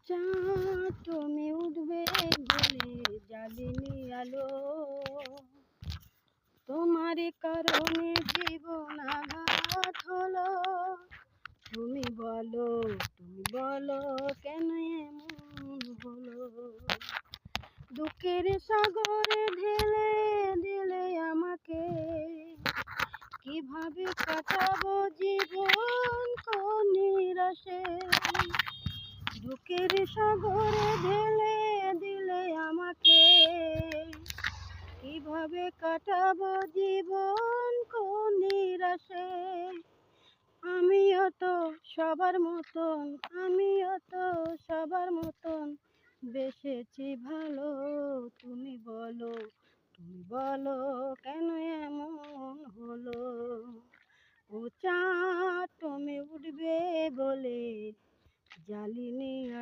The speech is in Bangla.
চাঁদ তুমি উঠবে বলে জ্বালিনি আলো, তোমার কারণে জীবন আঘাত হলো। তুমি বলো কেন এমন হলো। দুঃখের সাগরে ঢেলে দিলে আমাকে, কিভাবে কাটাবো জীবন কোন নিরাশে। দুঃখের সাগরে ঢেলে দিলে আমাকে, কিভাবে কাটাবো জীবন কোন নিরাশে। আমিও তো সবার মতন বেসেছি ভালো। তুমি বলো কেন এমন হলো। ও চাঁদ তুমি উঠবে বলে জ্বালিনি আলো।